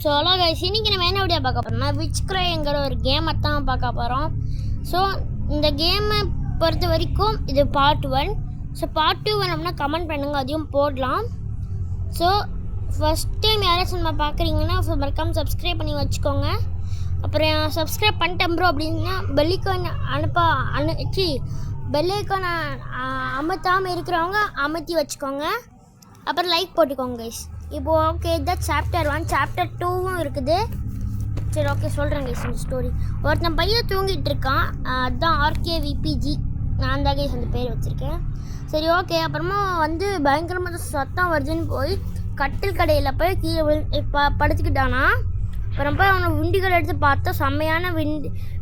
So hello guys, இன்னைக்கு நம்ம என்ன வீடியோ பார்க்க போகிறோம்னா விச்க்ரைங்கிற ஒரு கேமை தான் பார்க்க போகிறோம். ஸோ இந்த கேமை பொறுத்த வரைக்கும் இது பார்ட் 1. ஸோ பார்ட் 2 வேணும்னா கமெண்ட் பண்ணுங்கள், அதையும் போடலாம். ஸோ ஃபஸ்ட் டைம் யாராச்சும் நம்ம பார்க்குறீங்கன்னா மறக்காமல் சப்ஸ்கிரைப் பண்ணி வச்சுக்கோங்க. அப்புறம் சப்ஸ்கிரைப் பண்ணிட்டேன் ப்ரோ அப்படின்னா பெல்லைக்கான் பெல்லைக்கான் அமுத்தாமல் இருக்கிறவங்க அமுத்தி வச்சுக்கோங்க. அப்புறம் லைக் போட்டுக்கோங்க கைஸ். இப்போது ஓகே, இதான் சாப்டர் 1. சாப்டர் 2வும் இருக்குது. சரி ஓகே, சொல்கிறேன் கைஸ் இந்த ஸ்டோரி. ஒருத்தன் பையன் தூங்கிட்டு இருக்கான், அதுதான் RKVPG. நான் தான் கைஸ் அந்த பேர் வச்சுருக்கேன். சரி ஓகே, அப்புறமா பயங்கரமாக சத்தம் வருதுன்னு போய் கட்டில் கடையில் போய் கீழே படுத்துக்கிட்டானா. அப்புறம் போய் அவனை விண்டுகள் எடுத்து பார்த்தா செம்மையான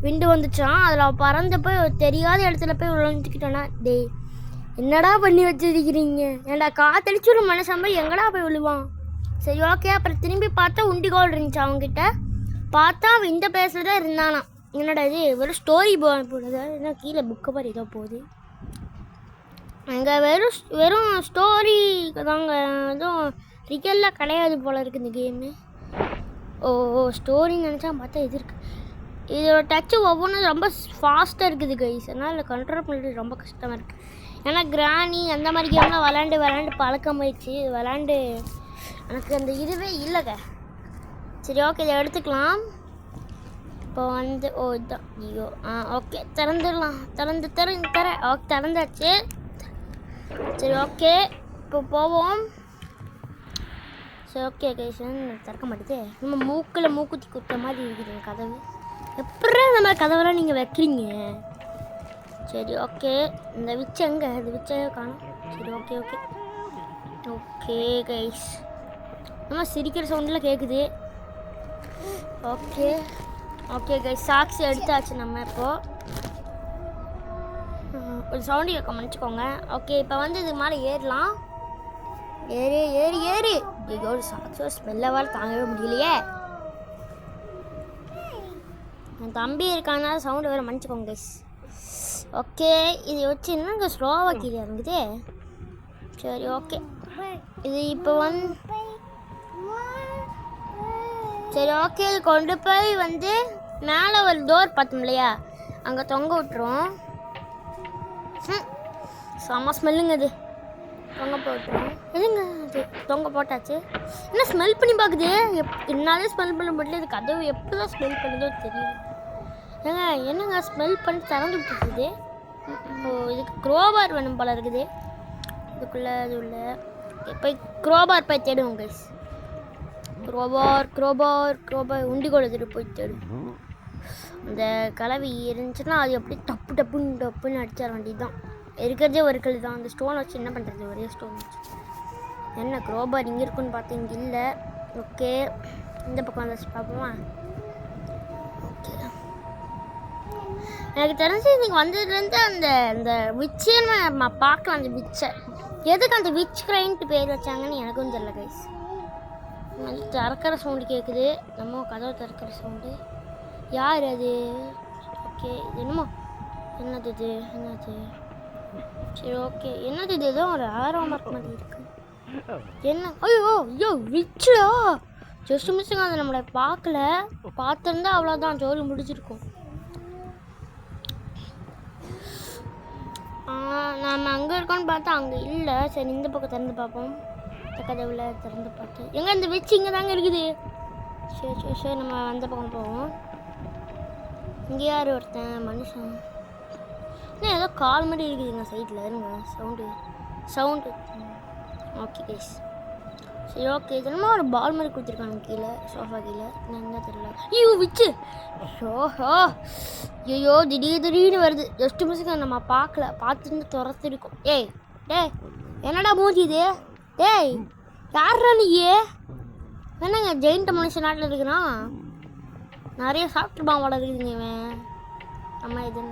விண்டு வந்துச்சான். அதில் பறந்து போய் தெரியாத இடத்துல போய் விழுந்துக்கிட்டானா. டேய், என்னடா பண்ணி வச்சிருக்கிறீங்க? ஏன்டா காத்தடிச்சு ஒரு மனுஷன் போய் எங்கடா போய் விழுவான்? சரி ஓகே, அப்புறம் திரும்பி பார்த்தா உண்டிகோல் இருந்துச்சு அவங்ககிட்ட. பார்த்தா அவன் இந்த பிளேஸில் தான் இருந்தானா. என்னடா இது வெறும் ஸ்டோரி போடுது, என்ன கீழே புக்கு மாதிரி ஏதோ போகுது. அங்கே வெறும் ஸ்டோரி தாங்க, எதுவும் ரியலாக கிடையாது போல் இருக்குது இந்த கேமு. ஓ ஸ்டோரின்னு நினச்சா பார்த்தா இது இருக்குது. இதோட டச்சு ஒவ்வொன்றும் ரொம்ப ஃபாஸ்ட்டாக இருக்குது கைஸ். அதனால் கண்ட்ரோல் பண்ணுறது ரொம்ப கஷ்டமாக இருக்குது. ஏன்னா கிராணி அந்த மாதிரி கேம்லாம் விளாண்டு பழக்கமாயிடுச்சு. விளாண்டு எனக்கு அந்த இதுவே இல்லைங்க. சரி ஓகே, இதை எடுத்துக்கலாம். இப்போ இதுதான் ஐயோ ஓகே, திறந்துடலாம். ஓகே திறந்தாச்சு. சரி ஓகே, இப்போ போவோம். சரி ஓகே கைஸ், திறக்க மாட்டேது. நம்ம மூக்குத்தி குத்த மாதிரி இருக்குது கதவு. எப்படி நம்ம கதவெல்லாம் நீங்கள் வைக்கிறீங்க? சரி ஓகே, இந்த விச்சு எங்கே? இந்த விச்சை காணும். சரி ஓகே ஓகே கைஸ், நம்ம சிரிக்கிற சவுண்டில் கேட்குது. ஓகே கைஸ், சாக்ஸி எடுத்தாச்சு நம்ம. இப்போது ஒரு சவுண்டு கேட்க மன்னிச்சுக்கோங்க. ஓகே, இப்போ இது மேலே ஏறலாம். ஏறு ஐயோ, சாக்ஸோ ஸ்மெல்ல வேறு தாங்கவே முடியலையே. என் தம்பி இருக்கானா சவுண்டு வேறு மன்னிச்சுக்கோங்க கைஸ். ஓகே, இது வச்சு என்னங்க ஸ்லோவாக கீழே இறங்குது. சரி ஓகே, இது இப்போ சரி ஓகே, இது கொண்டு போய் மேலே ஒரு டோர் பார்த்தோம் இல்லையா, அங்கே தொங்க விட்டுரும். செம்ம ஸ்மெல்லுங்க இது. தொங்க போட்டுரும். எதுங்க அது தொங்க போட்டாச்சு. என்ன ஸ்மெல் பண்ணி பார்க்குது? என்னாலே ஸ்மெல் பண்ண முடியல. இது கதவு எப்படி தான் ஸ்மெல் பண்ணுதோ தெரியல. என்னங்க ஸ்மெல் பண்ணி திறந்து விட்டுருக்குது. இதுக்கு க்ரோபார் வேணும் போல இருக்குது. இதுக்குள்ளே அது உள்ள போய் க்ரோபார் போய் தேடுவோம் கைஸ். க்ரோபார் உண்டிகோல் எடுத்துட்டு போய் தேடும். இந்த கலவி இருந்துச்சுன்னா அது எப்படி டப்புன்னு அடிச்சிட வேண்டியது தான். இருக்கிறதே ஒரு கல் தான். அந்த ஸ்டோன் வச்சு என்ன பண்ணுறது? ஒரே ஸ்டோன் வச்சு என்ன க்ரோபார் இங்கே இருக்குன்னு பார்த்தா இங்கே இல்லை. ஓகே, இந்த பக்கம் வந்துச்சு பார்ப்போமா. ஓகே, எனக்கு தெரிஞ்சு இன்றைக்கி வந்ததுலேருந்து அந்த விச்சைன்னு நம்ம பார்க்கலாம். அந்த விச்சை எதுக்கு அந்த விச்க்ரைன்ட்டு பேர் வச்சாங்கன்னு எனக்கும் தெரியல கைஸ். திறக்கிற சவுண்டு கேட்குது. நம்ம கதவை திறக்கிற சவுண்டு. யார் அது? ஓகே, என்னது இது? சரி ஓகே, என்னது இது? ஏதோ ஒரு ஆர்வம் மார்க் மாதிரி இருக்குது. என்ன? ஐயோ விச்சா ஜஸ்ட் மிஸ்ஸுங்க. அதை நம்மளை பார்த்துருந்தா அவ்வளோதான், ஜோலி முடிச்சிருக்கோம். நம்ம அங்கே இருக்கோன்னு பார்த்தா அங்கே இல்லை. சரி, இந்த பக்கம் திறந்து பார்ப்போம். இந்த கதவுல திறந்து பார்த்து எங்கே இந்த விச்சு இங்கே தாங்க இருக்குது. சரி நம்ம அந்த பக்கம் போவோம். இங்கே யார்? ஒருத்தன் மனுஷன். என்ன ஏதோ கால் மாதிரி இருக்குதுங்க சைடில். இருங்க, சவுண்டு. ஓகே கைஸ், சரி ஓகே. இதெல்லாம் ஒரு பால் மாதிரி கொடுத்துருக்காங்க கீழே, சோஃபா கீழே. என்ன தெரியல. ஐயோ விச்சு. ஐயோ திடீர்னு வருது. ஜஸ்ட் மிஸ்ஸுங்க நம்ம பார்த்துருந்து துரத்திருக்கோம். டேய் என்னடா மூஞ்சி இது? டேய் யாரா நீயே? என்னங்க ஜெயின்ட் மனுஷன் நாட்டில் இருக்கிறான். நிறைய சாப்பிட்டுருப்பான் போல இருக்குதுங்க இவன். நம்ம இது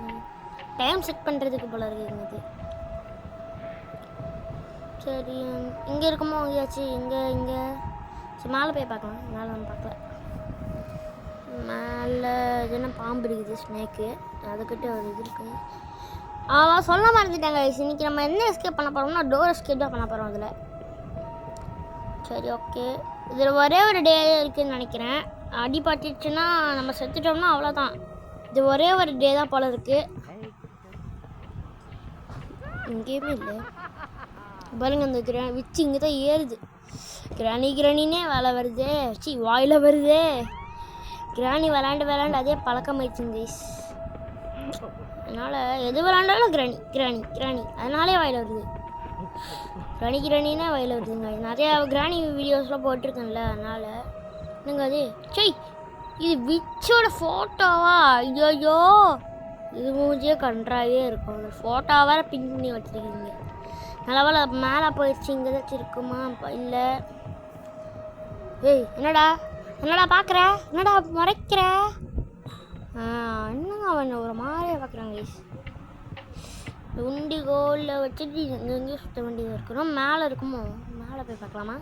டைம் செட் பண்ணுறதுக்கு போல இருக்குதுங்க இது. சரி, இங்கே இருக்குமோ? அங்கேயாச்சு இங்கே சரி, மேலே போய் பார்க்கலாம். மேலே நம்ம பார்க்கல. மேலே இது என்ன பாம்பு இருக்குது, ஸ்னேக்கு. அதுக்கிட்ட ஒரு இது இருக்குது. சொல்ல மறந்துட்டாங்க. இன்றைக்கி நம்ம என்ன எஸ்கேப் பண்ண போகிறோம்னா டோர் எஸ்கேப் தான் பண்ண போகிறோம் அதில். சரி ஓகே, இதில் ஒரே ஒரு டே இருக்குதுன்னு நினைக்கிறேன். அடிபட்டுச்சுன்னா நம்ம செத்துட்டோம்னா அவ்வளோதான். இது ஒரே ஒரு டே தான் போல இருக்குது. இங்கேயுமே இல்லை பாருங்க. அந்த விச்சு இங்கே தான் ஏறுது. கிராணினே வேலை வருது. வாயில் வருது. கிராணி விளாண்டு அதே பழக்கமாயிடுச்சுங்க கைஸ். அதனால் எது விளாண்டாலும் கிராணி அதனாலே வாயில் வருது. கிராணினா வாயில் வருதுங்க. நிறையா கிராணி வீடியோஸ்லாம் போட்டிருக்கேன்ல, அதனால் என்னங்க அது இது விச்சோட ஃபோட்டோவா? ஐயோ இது மூஞ்சியே கன்றாவே இருக்கும். அந்த ஃபோட்டோ வேறு பின் பண்ணி வச்சுருக்கீங்க. நல்லவேளை மேலே போயிடுச்சு. இங்கே ஏதாச்சும் இருக்குமா? இல்லை. என்னடா பார்க்குற? என்னடா மறைக்கிற? என்னங்க அவன் ஒரு மாதிரியாக பார்க்குறாங்க கைஸ். உண்டி கோலில் வச்சுட்டு எங்கேயும் சுற்ற வேண்டியதாக இருக்கணும். மேலே இருக்குமோ? மேலே போய் பார்க்கலாமா?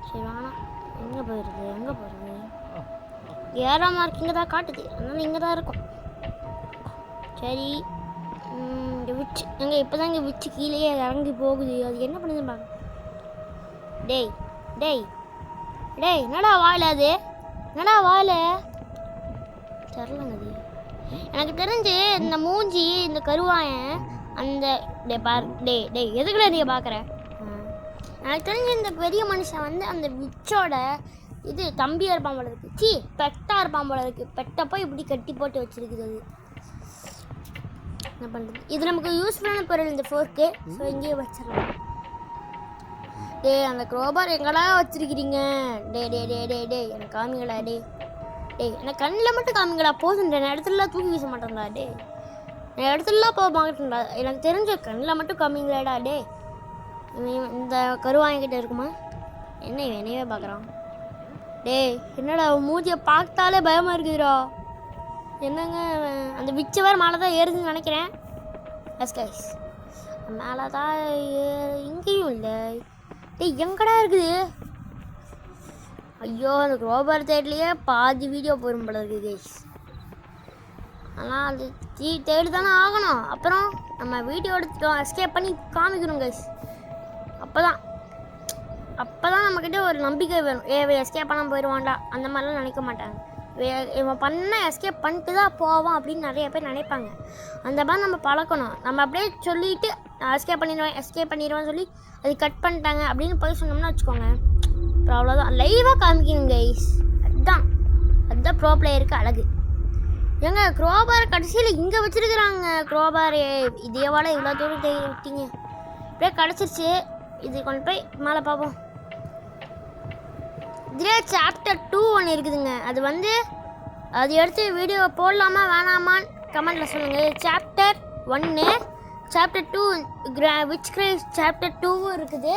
சரி வேணாம். எங்கே போயிடுது? ஏற மார்க் இங்கே தான் காட்டுது. அதனால் இங்கே தான் இருக்கும். சரி இங்கே விச்சு இப்போ தான் இங்கே விச்சு கீழே இறங்கி போகுது. அது என்ன பண்ணுதுன்னு பார்க்க. டேய் என்னடா வாயில்? அது என்னடா வாயில் தெரிலங்க. அது எனக்கு தெரிஞ்சு இந்த மூஞ்சி இந்த கருவாயன் அந்த எதுக்குள்ள நீங்கள் பார்க்குற? எனக்கு தெரிஞ்சு இந்த பெரிய மனுஷன் வந்து அந்த விச்சோட இது தம்பியாக இருப்பான் போல இருக்குது. பெட்டாக இருப்பான் போல இருக்குது. பெட்டப்போ இப்படி கட்டி போட்டு வச்சுருக்குது. அது என்ன பண்ணுறது? இது நமக்கு யூஸ்ஃபுல்லான பொருள் இந்த ஃபோர்க்கு. ஸோ இங்கேயே வச்சிடலாம். அந்த க்ரோபார் எங்கடா வச்சிருக்கிறீங்க? எனக்கு காமிங்களா? எனக்கு கண்ணில் மட்டும் காமிங்களா? போதும். நான் இடத்துலலாம் தூக்கி வீச மாட்டேன்டா. நான் இடத்துலலாம் போக மாட்டேன்டா. எனக்கு தெரிஞ்ச கண்ணில் மட்டும் காமிங்களாடா. இந்த கருவாங்கிட்ட இருக்குமா? என்னையவே பார்க்குறான். என்னடா மூஞ்சியை பார்த்தாலே பயமாக இருக்குதுடா. என்னங்க அந்த விச்சு வேறு மேலே தான் ஏறுதுன்னு நினைக்கிறேன். கைஸ் மேலே தான் இங்கேயும் இல்லை. எங்கடா இருக்குது? ஐயோ அந்த க்ரோபார் தேட்லேயே பாதி வீடியோ போயிடும் போல இருக்குது கைஸ். ஆனால் அது தேடி தானே ஆகணும். அப்புறம் நம்ம வீடியோ எடுத்துட்டோம், எஸ்கேப் பண்ணி காமிக்கணும் கைஸ். அப்போ தான் நம்மக்கிட்ட ஒரு நம்பிக்கை வரும். எஸ்கேப் பண்ணாமல் போயிடுவான்டா அந்த மாதிரிலாம் நினைக்க மாட்டாங்க. இவன் பண்ண எஸ்கேப் பண்ணிட்டு தான் போவான் அப்படின்னு நிறைய பேர் நினைப்பாங்க. அந்த மாதிரி நம்ம பழக்கணும். நம்ம அப்படியே சொல்லிவிட்டு எஸ்கேப் பண்ணிடுவேன் சொல்லி அது கட் பண்ணிட்டாங்க அப்படின்னு போய் சொன்னோம்னா வச்சுக்கோங்க, அப்புறம் அவ்வளோதான். லைவாக காமிக்கணும் கைஸ். அதுதான் ப்ரோ பிளேயருக்கு அழகு. ஏங்க க்ரோபார் கடைசியில் இங்கே வச்சுருக்குறாங்க. க்ரோபார் இதேவால இவ்வளோ தூரம் விட்டீங்க. அப்படியே கிடச்சிருச்சு. இது கொண்டு போய் மேலே பார்ப்போம். இதிலே சாப்டர் 2 ஒன்று இருக்குதுங்க. அது எடுத்து வீடியோ போடலாமா வேணாமான்னு கமெண்டில் சொல்லுங்கள். சாப்டர் 1 சாப்டர் 2 விச் கிரைஸ் சாப்டர் 2 இருக்குது.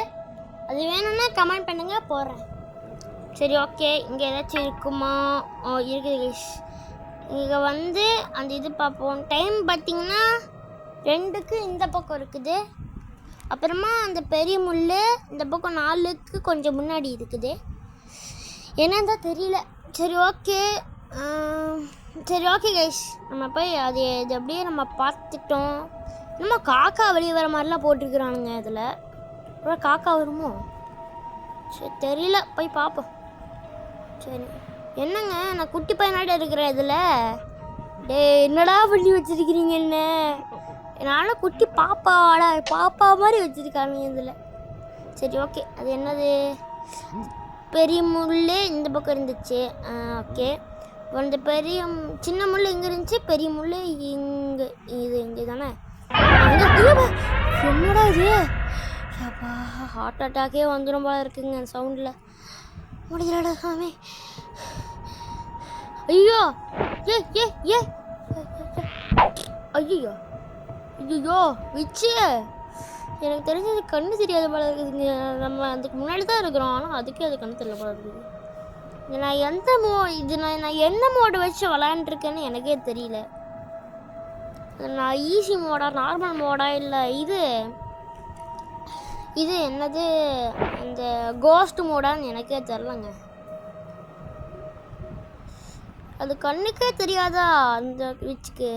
அது வேணும்னா கமெண்ட் பண்ணுங்கள், போடுறேன். சரி ஓகே. இங்கே ஏதாச்சும் இருக்குமா? இருக்குது கைஸ். இங்கே அந்த இது பார்ப்போம். டைம் பார்த்திங்கன்னா 2க்கு இந்த பக்கம் இருக்குது. அப்புறமா அந்த பெரிய முள் இந்த பக்கம் 4க்கு கொஞ்சம் முன்னாடி இருக்குது. என்னன்னு தெரியல. சரி ஓகே கைஸ், நம்ம போய் இது அப்படியே நம்ம பார்த்துட்டோம். நம்ம காக்கா வெளியே வர மாதிரிலாம் போட்டிருக்கிறானுங்க. இதில் அப்புறம் காக்கா வருமோ? சரி தெரியல, போய் பார்ப்போம். சரி என்னங்க நான் குட்டி பையனாட்ட இருக்கிறேன். இதில் என்னடா பண்ணி வச்சுருக்கிறீங்க? என்ன என்னால் குட்டி பாப்பா மாதிரி வச்சுருக்காங்க இதில். சரி ஓகே. அது என்னது? பெரிய முள் இந்த பக்கம் இருந்துச்சு. ஓகே. அந்த சின்ன முள் இங்கே இருந்துச்சு, பெரிய முள் இங்கே தானே. என்னடா இது? அப்பா ஹார்ட் அட்டாக்கே வந்துடும் போல இருக்குங்க அந்த சவுண்டில். முடியலடா சாமி. ஐயோ ஐயோ விச்சு, எனக்கு தெரிஞ்சது கண்ணு தெரியாத போல இருக்குதுங்க. நம்ம அதுக்கு முன்னாடி தான் இருக்கிறோம், ஆனால் அதுக்கே அது கண்ணு தெரியல போல இருக்குது. நான் என்ன மோடு வச்சு விளாண்டுருக்கேன்னு எனக்கே தெரியல. நான் ஈஸி மோடா நார்மல் மோடா இல்லை இது என்னது இந்த கோஸ்ட் மோடான்னு எனக்கே தெரிலங்க. அது கண்ணுக்கே தெரியாதா அந்த விச்சுக்கு?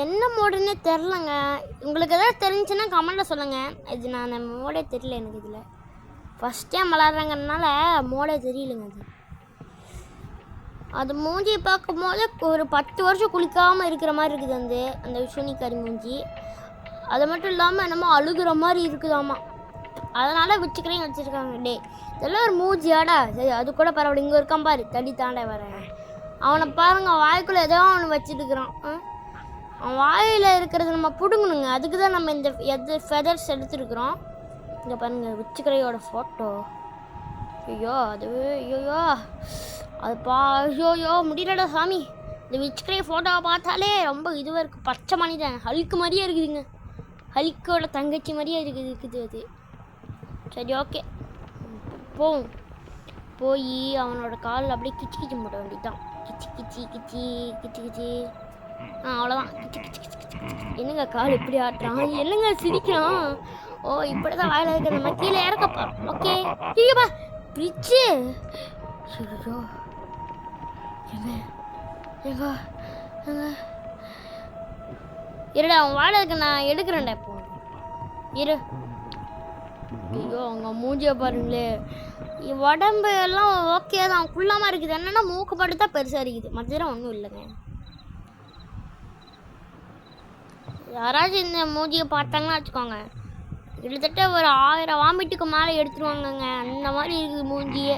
என்ன மோடுன்னு தெரிலங்க. உங்களுக்கு எதாவது தெரிஞ்சுன்னா கமெண்ட்டில் சொல்லுங்கள். இது நான் மோடே தெரியல எனக்கு. இதில் ஃபஸ்ட் டைம் விளாட்றாங்கனால மோடே தெரியலைங்க அது. அது மூஞ்சியை பார்க்கும் போது ஒரு 10 வருஷம் குளிக்காமல் இருக்கிற மாதிரி இருக்குது அந்த சூனிக்காரி மூஞ்சி. அது மட்டும் இல்லாமல் என்னமோ அழுகுற மாதிரி இருக்குதாம்மா. அதனால் வச்சுக்கிறேன் வச்சுருக்காங்க. டே இதெல்லாம் ஒரு மூஞ்சியாடா, சரி அது கூட பரவாயில்ல. இங்கே இருக்கான் பாரு, தடி தாண்ட வரேன். அவனை பாருங்க, வாய்க்குள்ளே ஏதோ அவனை வச்சுட்டுக்கிறான். அவன் வாயில் இருக்கிறத நம்ம பிடுங்கணுங்க. அதுக்கு தான் நம்ம இந்த ஃபெதர்ஸ் எடுத்துருக்குறோம். இங்கே பாருங்கள் விச்சுக்கிறையோட ஃபோட்டோ. ஐயோ அது ஐயோயோ அது ஐயோயோ முடியலடா சாமி. இந்த விச்சுக்கிறைய ஃபோட்டோவை பார்த்தாலே ரொம்ப இதுவாக இருக்குது. பச்சை மணிதான் ஹல்க்கு மாதிரியே இருக்குதுங்க. ஹல்க்கோட தங்கச்சி மாதிரியே இருக்குது அது. சரி ஓகே போவோம். போய் அவனோட காலில் அப்படியே கிச்சி கிச்சி போட வேண்டியதான். கிச்சி கிச்சி கிச்சி கிச்சி கிச்சி. அவ்வளோதான். கிச்சி கிச்சி கிச்சி கிச்சி. என்னங்க கால் இப்படி ஆட்டுறான், என்னங்க சிரிக்கிறான். ஓ இப்படி தான் வாயில் இருக்கிற நம்ம கீழே இறக்கப்பா. Okay கீழேப்பா fridge. ஐயோ எங்க இருடா, அவன் வாழை இருக்க நான் எடுக்கிறேன்டா இப்போ இரு. ஐயோ அவங்க மூஞ்சியை பாருங்களே. உடம்பு எல்லாம் ஓகே தான், குள்ளமாக இருக்குது. என்னென்னா மூக்கு பாட்டு தான் பெருசாக இருக்குது, மற்றதெல்லாம் ஒன்றும் இல்லைங்க. யாராச்சும் இந்த மூஞ்சியை பார்த்தாங்கன்னா வச்சுக்கோங்க, கிட்டத்தட்ட ஒரு 1000 வாமிட்டுக்கு மேலே எடுத்துருவாங்கங்க. அந்த மாதிரி இருக்குது மூஞ்சியே.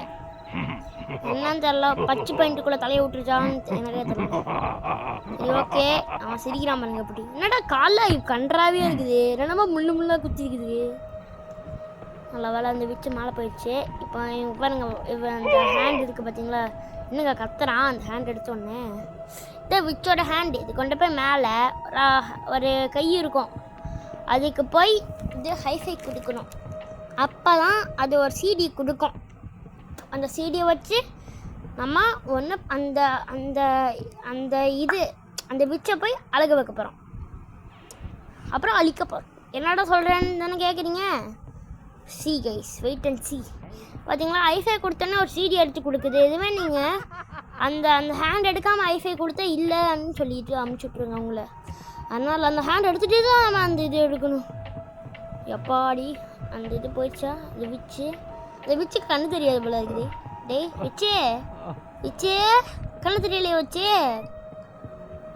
என்னன்னு தெரில, பச்சை பாயிண்ட்டுக்குள்ளே தலையை விட்டுருச்சான்னு எனக்கே தெரியல. சரி ஓகே அவன் சிரிக்கிறான் பாருங்க. எப்படி என்னடா காலில் கன்றாவே இருக்குது, என்னென்னமோ முள்ளாக குத்தி இருக்குது. நல்ல வேலை அந்த விச்சு மேலே போயிடுச்சு. இப்போ பாருங்க அந்த ஹேண்ட் இருக்குது பார்த்தீங்களா, என்னங்க கத்துறான். அந்த ஹேண்ட் எடுத்தோடனே இந்த விச்சோட ஹேண்டு இது கொண்டு போய் மேலே ஒரு கை இருக்கும், அதுக்கு போய் இது ஹைஃபை கொடுக்கணும். அப்போ தான் அது ஒரு சிடி கொடுக்கும். அந்த சிடியை வச்சு நம்ம ஒன்று அந்த அந்த அந்த இது அந்த விச்சை போய் அழக வைக்க போகிறோம், அப்புறம் அழிக்க போகிறோம். என்னடா சொல்கிறேன்னு தானே கேட்குறீங்க? See guys wait and see. பார்த்தீங்களா ஐஃபை கொடுத்தோன்னே ஒரு சிடி எடுத்து கொடுக்குது. இதுவே நீங்கள் அந்த அந்த ஹேண்ட் எடுக்காமல் ஐஃபை கொடுத்தா இல்லைன்னு சொல்லிட்டு அமுச்சுட்ருங்க அவங்கள. அதனால் அந்த ஹேண்ட் எடுத்துகிட்டே தான் நம்ம அந்த இது எடுக்கணும். எப்பாடி அந்த இது போயிடுச்சா? இது விச்சு இந்த விச்சு கண்ணு தெரியாது போல இருக்குது. டேய் விச்சே விச்சே கண்ணு தெரியலையே வச்சு.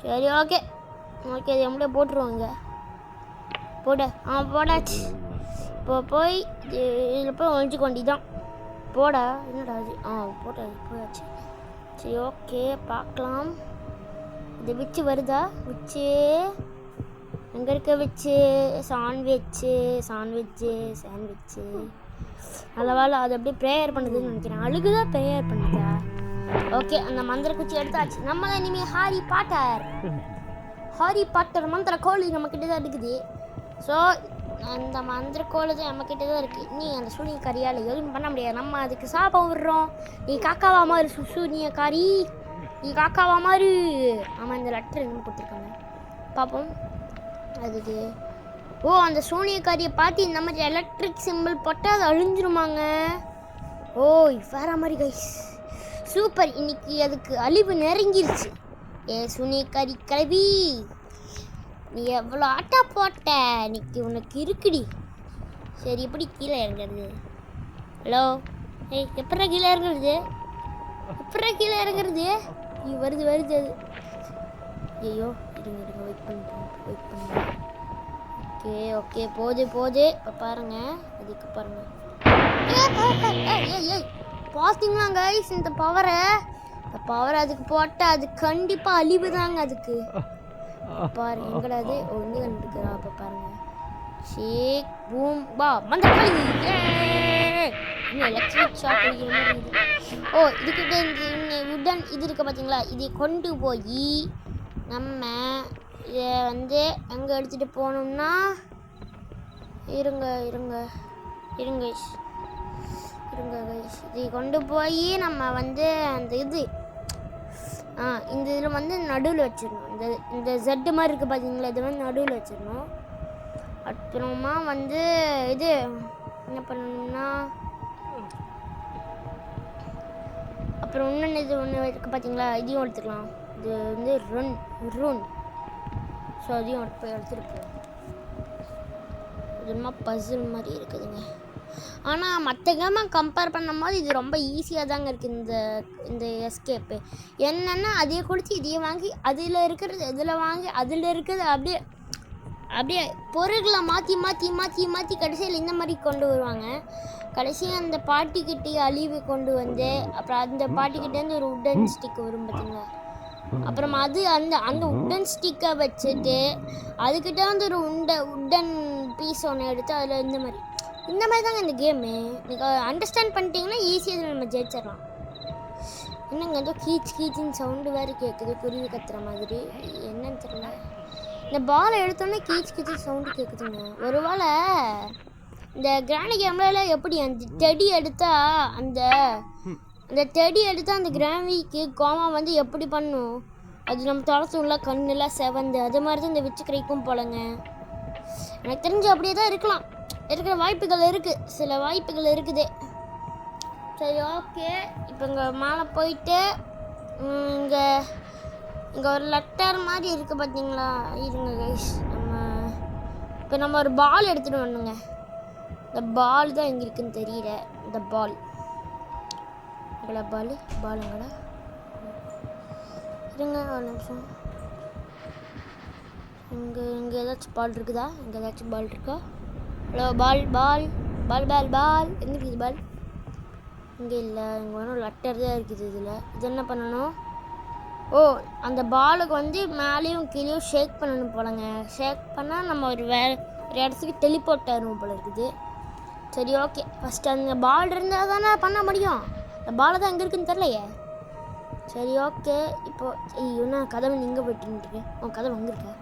சரி ஓகே ஓகே இது எப்படியே போட்டுருவோங்க. போட போடாச்சு. இப்போ போய் இதில் போய் ஒழிஞ்சிக்க வேண்டிதான். போடா என்னடா அது? போட்டா போயாச்சு. சரி ஓகே பார்க்கலாம். இது விச்சு வருதா? விச்சு எங்கே இருக்க? விச்சு சாண்ட்விச்சு சாண்ட்விச்சு சாண்ட்விச்சு. நல்ல வேலை அது அப்படியே ப்ரேயர் பண்ணுதுன்னு நினைக்கிறேன். அழுகுதான் ப்ரேயர் பண்ணுதா? ஓகே அந்த மந்திர குச்சி எடுத்தாச்சு. நம்ம தான் இனிமேல் ஹாரி பாட்டர் மந்திர கோழி நம்மக்கிட்ட தான் இருக்குது. ஸோ அந்த மந்திர கோழி தான் நம்மக்கிட்ட தான் இருக்குது. நீ அந்த சூனியக்காரியால் எதுவும் பண்ண முடியாது. நம்ம அதுக்கு சாபம் விடுறோம். நீ காக்காவா மாதிரி சூனியக்காரி, நீ காக்காவா மாதிரி. ஆமாம் இந்த லெட்டர் என்ன கொடுத்துருக்காங்க பார்ப்போம். அதுக்கு அந்த சூனியக்காரியை பார்த்து இந்த மாதிரி எலக்ட்ரிக் சிம்பிள் போட்டால் அது அழிஞ்சிருமாங்க. வேற மாதிரி கைஸ் சூப்பர். இன்னைக்கு அதுக்கு அழிவு நெருங்கிருச்சு. சூனியக்காரி கிளவி நீ எவ்வளோ ஆட்டா போட்ட, இன்னைக்கு உனக்கு இருக்குடி. சரி எப்படி கீழே இறங்குறது? ஹலோ எப்படா கீழே இறங்குறது? வருது அது. ஐயோ இருங்க வெயிட் பண்ணுறேன். ஓகே போது இப்போ பாருங்க அதுக்கு பாருங்க. பார்த்தீங்களா கைஸ் இந்த பவரை அதுக்கு போட்டால் அது கண்டிப்பாக அழிவு தாங்க அதுக்கு. பாருங்க எங்கடா அது ஒன்று கண்டுக்கிறா. அப்போ பாருங்க ஷேக் பூம் பா மந்தக்காளி எலக்ட்ரிக் ஷாக் அடிக்கிற மாதிரி இருக்குது. இதுக்கிட்ட இந்த உடன் இது இருக்க பார்த்தீங்களா, இதை கொண்டு போய் நம்ம இதை எங்கே எடுத்துகிட்டு போகணும்னா இருங்க கைஸ் இதை கொண்டு போய் நம்ம அந்த இது இந்த இதில் நடுவில் வச்சிடணும். இந்த ஜெட்டு மாதிரி இருக்குது பார்த்தீங்களா, இது நடுவில் வச்சிடணும். அப்புறமா இது என்ன பண்ணணும்னா அப்புறம் இன்னொன்று இது ஒன்று இருக்குது பார்த்தீங்களா, இதையும் எடுத்துக்கலாம். இது ரூன். ஸோ அதையும் போய் எடுத்துகிட்டு போவோம். இது என்ன பசில் மாதிரி இருக்குதுங்க. ஆனால் மற்ற கேமை கம்பேர் பண்ணும்போது இது ரொம்ப ஈஸியாக தாங்க இருக்குது இந்த எஸ்கேப்பு. என்னென்னா அதையே கொடுத்து இதையே வாங்கி அதில் இருக்கிறது இதில் வாங்கி அதில் இருக்கிறது அப்படியே பொருட்களை மாற்றி கடைசியில் இந்த மாதிரி கொண்டு வருவாங்க. கடைசியாக அந்த பாட்டிக்கிட்டே அழிவு கொண்டு வந்து அப்புறம் அந்த பாட்டிக்கிட்டேருந்து ஒரு உட்டன் ஸ்டிக் வரும் பார்த்தீங்களா. அப்புறம் அது அந்த உட்டன் ஸ்டிக்கை வச்சுட்டு அதுக்கிட்ட வந்து ஒரு உட்டன் பீஸ் ஒன்று எடுத்து அதில் இந்த மாதிரி தாங்க இந்த கேமு. நீங்கள் அண்டர்ஸ்டாண்ட் பண்ணிட்டீங்கன்னா ஈஸியாக நம்ம ஜெயிச்சிடலாம். என்னங்க ஏதோ கீச்சின்னு சவுண்டு வேறு கேட்குது, குருவி கத்துற மாதிரி. என்னன்னு தெரியல. இந்த பாலை எடுத்தோன்னே கீச்சு சவுண்டு கேட்குதுங்க. ஒருவேளை இந்த கிராணி கேமில் எப்படி அந்த செடி எடுத்தால் அந்த செடி எடுத்தால் அந்த கிராமிக்கு கோமா வந்து எப்படி பண்ணும், அது நம்ம தொலைச்சுள்ள கண்ணெல்லாம் செவந்து அது மாதிரி தான் இந்த விச்சு கிடைக்கும் போலங்க. எனக்கு தெரிஞ்சு அப்படியே தான் இருக்கலாம், இருக்கிற வாய்ப்புகள் இருக்குது, சில வாய்ப்புகள் இருக்குது. சரி ஓகே, இப்போ இங்கே மேலே போயிட்டு இங்கே ஒரு லெட்டர் மாதிரி இருக்குது பார்த்தீங்களா. இருங்க கைஸ், நம்ம ஒரு பால் எடுத்துகிட்டு வரணுங்க. இந்த பால் தான் எங்கே இருக்குன்னு தெரியல. இந்த பால் பாலுங்களா இருங்க ஒரு நிமிஷம். இங்கே ஏதாச்சும் பால் இருக்குதா? இங்கே ஏதாச்சும் பால் இருக்கா? ஹலோ பால் எங்கே இருக்குது பால்? இங்கே இல்லை. இங்கே வேணும் லெட்டர் தான் இருக்குது. இது என்ன பண்ணணும்? ஓ, அந்த பாலுக்கு வந்து மேலேயும் கீழேயும் ஷேக் பண்ணணும் போலங்க. ஷேக் பண்ணால் நம்ம ஒரு இடத்துக்கு டெலிபோர்ட் ஆகும் போல இருக்குது. சரி ஓகே, ஃபஸ்ட்டு அந்த பால் இருந்தால் தானே பண்ண முடியும். அந்த பாலை தான் எங்கே இருக்குன்னு தெரிலையே. சரி ஓகே, இப்போது ஐயோ நான் கதவை இங்கே போயிட்டுருக்கேன். உன் கதவை அங்கே இருக்கேன்.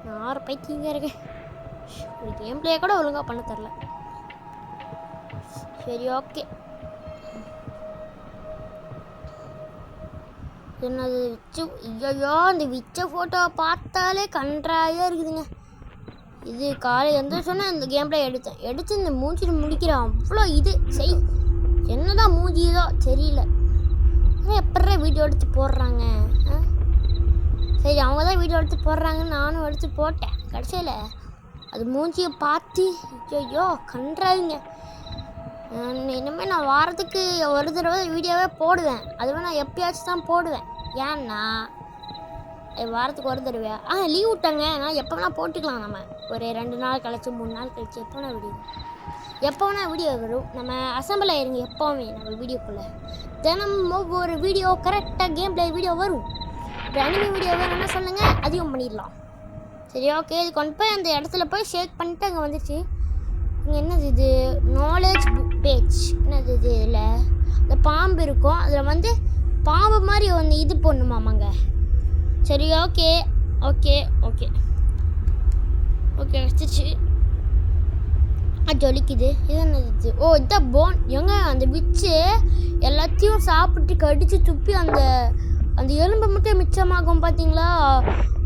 நான் 6 பைத்தியங்க இருக்கேன். ஒரு கேம் பிளே கூட ஒழுங்காக பண்ண தெரில. சரி ஓகே, என்னது விச்சு? ஐயோ அந்த விச்ச ஃபோட்டோவை பார்த்தாலே கன்றாயாக இருக்குதுங்க. இது காலையில் எந்த சொன்னால் இந்த கேம் பிளே எடுத்து இந்த மூஞ்சிட்டு முடிக்கிறேன். அவ்வளோ இது செய் என்னதான் மூஞ்சியதோ தெரியல. எப்படா வீடியோ எடுத்து போடுறாங்க? சரி, அவங்க தான் வீடியோ எடுத்து போடுறாங்கன்னு நானும் எடுத்து போட்டேன். கடைசியில் அது மூஞ்சியை பார்த்து ஐயோ கன்றாங்க. இனிமேல் நான் வாரத்துக்கு ஒரு தடவை வீடியோவே போடுவேன். அதுவே நான் எப்பயாச்சும் தான் போடுவேன். ஏன்னா வாரத்துக்கு ஒரு தடவையா லீவ் விட்டாங்க. நான் எப்போ வேணால் போட்டுக்கலாம். நம்ம ஒரு 2 நாள் கழிச்சு 3 நாள் கழிச்சு எப்போ வேணால் வீடியோ வரும். நம்ம அசம்பிள் ஆயிருங்க எப்போவுமே நம்ம வீடியோக்குள்ளே தினமும் ஒரு வீடியோ கரெக்டாக கேம் பிளே வீடியோ வரும். இப்போ அனிமே வீடியோ வேணும்னா சொல்லுங்கள், அதிகம் பண்ணிடலாம். சரி ஓகே, இது கொண்டு போய் அந்த இடத்துல போய் ஷேக் பண்ணிட்டு அங்கே வந்துச்சு. இங்கே என்னது இது? Knowledge book page. என்னது இது? இதில் இந்த பாம்பு இருக்கும், அதில் வந்து பாம்பு மாதிரி ஒன்று இது போடணுமாமாங்க. சரி ஓகே ஓகே ஓகே ஓகே வச்சிச்சு. அது ஒலிக்குது. இது என்னது இது? ஓ இதான் போன். ஏங்க அந்த விச்சு எல்லாத்தையும் சாப்பிட்டு கடிச்சு துப்பி அந்த எலும்பை மட்டும் மிச்சமாகும் பார்த்தீங்களா?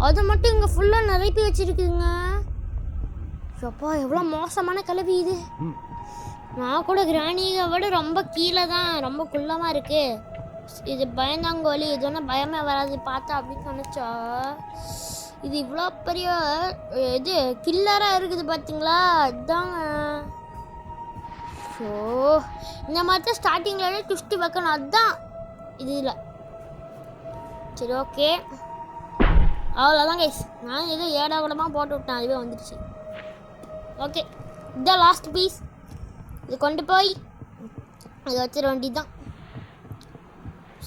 அதை மட்டும் இங்கே ஃபுல்லாக நிரப்பி வச்சுருக்குதுங்க. அப்பா எவ்வளோ மோசமான கலவி இது. நான் கூட கிராணியை விட ரொம்ப கீழே தான், ரொம்ப குள்ளமாக இருக்குது. இது பயந்தாங்கோலி, இது ஒன்றும் பயமே வராது பார்த்தா அப்படின்னு நினச்சா இது இவ்வளோ பெரிய இது கில்லராக இருக்குது பார்த்தீங்களா? இதுதாங்க. ஸோ இந்த மாதிரி தான் ஸ்டார்டிங்கில் ட்விஸ்ட்டு வைக்கணும். அதுதான் இது இல்லை. சரி ஓகே, அவ்வளோதான் கைஸ். நான் ஏதோ ஏடா கூடமாக போட்டு விட்டேன், அதுவே வந்துடுச்சு. ஓகே, இதுதான் லாஸ்ட் பீஸ். இது கொண்டு போய் இது வச்சிட வேண்டியதுதான்.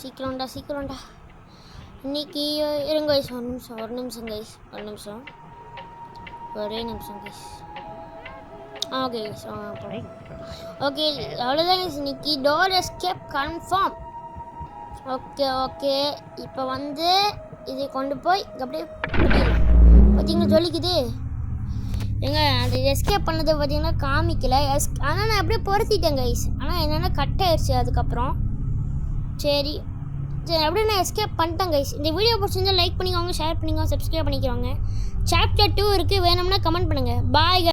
சீக்கிரம்டா இன்னைக்கு இருங்க கைஸ். ஒரு நிமிஷம் கைஸ். ஒரே நிமிஷம் கைஸ். ஓகே கைஸ், ஓகே அவ்வளோதான் கைஸ். இன்னைக்கு டோர் எஸ்கேப் கன்ஃபார்ம். ஓகே இப்போ வந்து இதை கொண்டு போய் அப்படியே பார்த்தீங்கன்னா ஜொலிக்குது. ஏங்க அந்த எஸ்கேப் பண்ணதை பார்த்தீங்கன்னா காமிக்கல. ஆனால் நான் அப்படியே பொருத்திட்டேன் கைஸ். ஆனால் என்னென்னா கட் ஆயிடுச்சு அதுக்கப்புறம். சரி அப்படியே நான் எஸ்கேப் பண்ணிட்டேன் கைஸ். இந்த வீடியோ பிடிச்சிருந்தா லைக் பண்ணிக்கோங்க, ஷேர் பண்ணிக்கோங்க, சப்ஸ்கிரைப் பண்ணிக்கோங்க. சாப்டர் 2 இருக்குது, வேணும்னா கமெண்ட் பண்ணுங்கள். பாய்.